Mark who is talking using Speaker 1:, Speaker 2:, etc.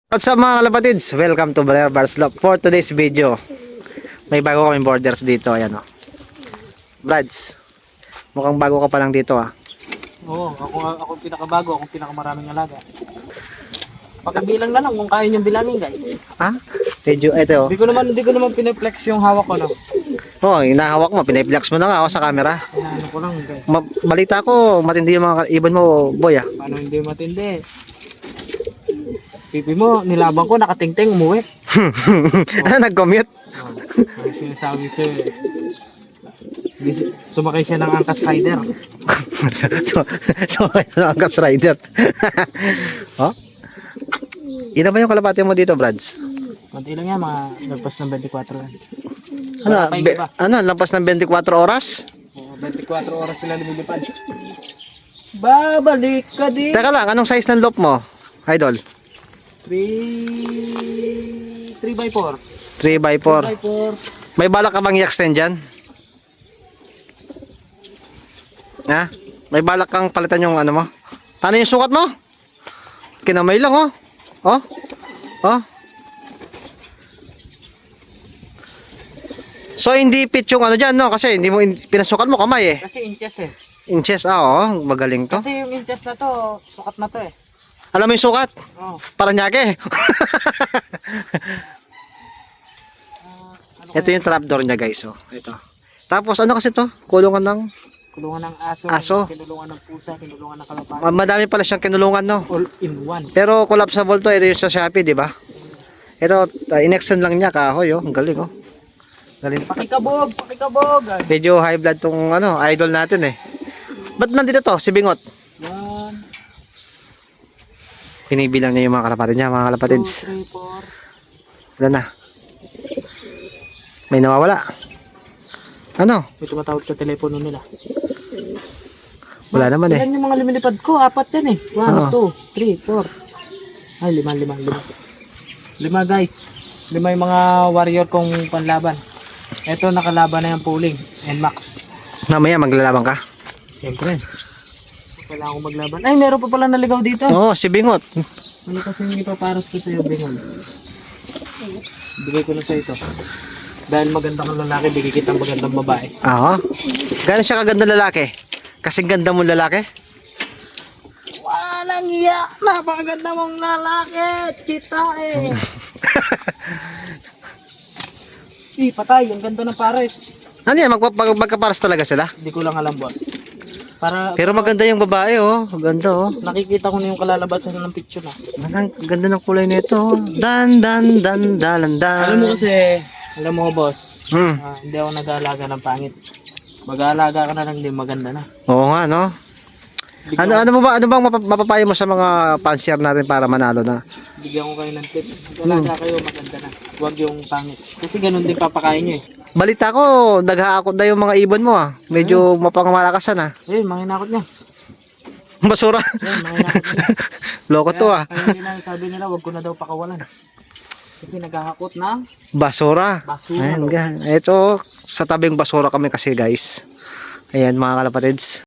Speaker 1: What's up mga kalapatids? Welcome to Blair Bars Love. For today's video, may bago kaming borders dito. Ayan o. Brads, mukhang bago ka pa lang dito ah.
Speaker 2: Oo, ako pinakabago, akong pinakamaraming alaga. Pakibilang na lang kung kaya niyong bilangin, guys.
Speaker 1: Ha? Medyo, eto o.
Speaker 2: Hindi ko naman pineflex yung hawak ko, no.
Speaker 1: Oh, inahawak mo, pinay-flex mo na nga sa camera.
Speaker 2: Ano ko lang, guys.
Speaker 1: Balita ko, matindi yung mga ibon mo, boy ah.
Speaker 2: Paano hindi matindi? Sipi mo, nilaban ko, nakatingting, umuwi.
Speaker 1: Nag-commute.
Speaker 2: Ay, sinasabi sa'yo eh. Sumakay siya ng angkas rider.
Speaker 1: so angkas rider. Oh? Ina ba yung kalapati mo dito, Brads?
Speaker 2: Kunti lang yan, mga lagpas ng 24 yan.
Speaker 1: Lampas ng 24 oras?
Speaker 2: 24 oras sila lumilipad. Babalik ka din.
Speaker 1: Teka lang, anong size ng loop mo, idol?
Speaker 2: 3x4.
Speaker 1: 3x4.
Speaker 2: 3x4.
Speaker 1: May balak ka bang i-extend dyan? Ha? May balak kang palitan yung ano mo? Paano yung sukat mo? Kinamay lang oh. Oh? Oh? So hindi fit yung ano dyan no? Kasi hindi mo pinasukat mo kamay eh.
Speaker 2: Kasi inches eh.
Speaker 1: Inches oo. Magaling to.
Speaker 2: Kasi yung inches na to, sukat na to eh.
Speaker 1: Alam mo yung sukat?
Speaker 2: Oh.
Speaker 1: Paranaque. Ito yung trapdoor niya guys oh. Ito. Tapos ano kasi to? Kulungan ng
Speaker 2: Kulungan ng
Speaker 1: aso.
Speaker 2: Kinulungan ng pusa, kinulungan ng kalapati.
Speaker 1: madami pala siyang kinulungan no.
Speaker 2: All in one.
Speaker 1: Pero collapsible to, ito yung sa Shopee, di ba? Ito, in-extend lang niya kahoy, oh. Ang galing, oh. Galing.
Speaker 2: Pakikabog, pakikabog.
Speaker 1: Medyo high blood tong ano, idol natin eh. Ba't nandito to, si Bingot?
Speaker 2: Yan.
Speaker 1: Pinibilang niya yung mga kalapatid niya, mga kalapatids.
Speaker 2: 2, 3, 4.
Speaker 1: Wala na. May nawawala. Ano?
Speaker 2: May tumatawag sa telepono nila.
Speaker 1: Wala naman eh.
Speaker 2: Ilan yung mga lumilipad ko? 4 yan eh. 1, 2, 3, 4. Ay, 5. 5 guys. 5 yung mga warrior kong panlaban. Ito nakalaban na yung pooling. NMAX.
Speaker 1: Mamaya maglalaban ka?
Speaker 2: Siyempre. Kailangan ko maglaban. Ay, meron pa pala naligaw dito.
Speaker 1: Oo, si Bingot.
Speaker 2: Ano kasi yung ipaparas ko sa'yo, Bingon? Bigay ko na sa ito. Dahil maganda kang lalaki, bigay kitang magandang babae.
Speaker 1: Oo. Gano'n siya kaganda lalaki? Kasing ganda mong lalaki?
Speaker 2: Walang iya! Napakaganda mong lalaki! Chita eh! Patay! Ang ganda ng pares!
Speaker 1: Ano yan? Magkaparas talaga sila?
Speaker 2: Hindi ko lang alam, boss.
Speaker 1: Pero maganda yung babae oh. Maganda oh.
Speaker 2: Nakikita ko na yung kalalabasan ng picture na.
Speaker 1: Ang ganda ng kulay nito. Dan.
Speaker 2: Alam mo boss,
Speaker 1: Hmm.
Speaker 2: hindi ako nag-aalaga ng pangit. Mag-aalaga ka na lang din maganda na.
Speaker 1: Oo nga no. Ano bang mapapayo mo sa mga pansier natin para manalo na?
Speaker 2: Bigyan ko kayo ng tip. Mag-aalaga kayo maganda na. Huwag yung pangit. Kasi ganun din papakain nyo eh.
Speaker 1: Balita ko, naghaakot na yung mga ibon mo ah. Medyo mapangamalakasan ah.
Speaker 2: Eh, manginakot niya.
Speaker 1: Basura.
Speaker 2: Manginakot niya.
Speaker 1: Loko to ah.
Speaker 2: Kaya nila, sabi nila, wag ko na daw pakawalan. Kasi naghahakot ng
Speaker 1: Basura.
Speaker 2: basura.
Speaker 1: Ayan, ito, sa tabing basura kami kasi guys. Ayan mga kalapatids.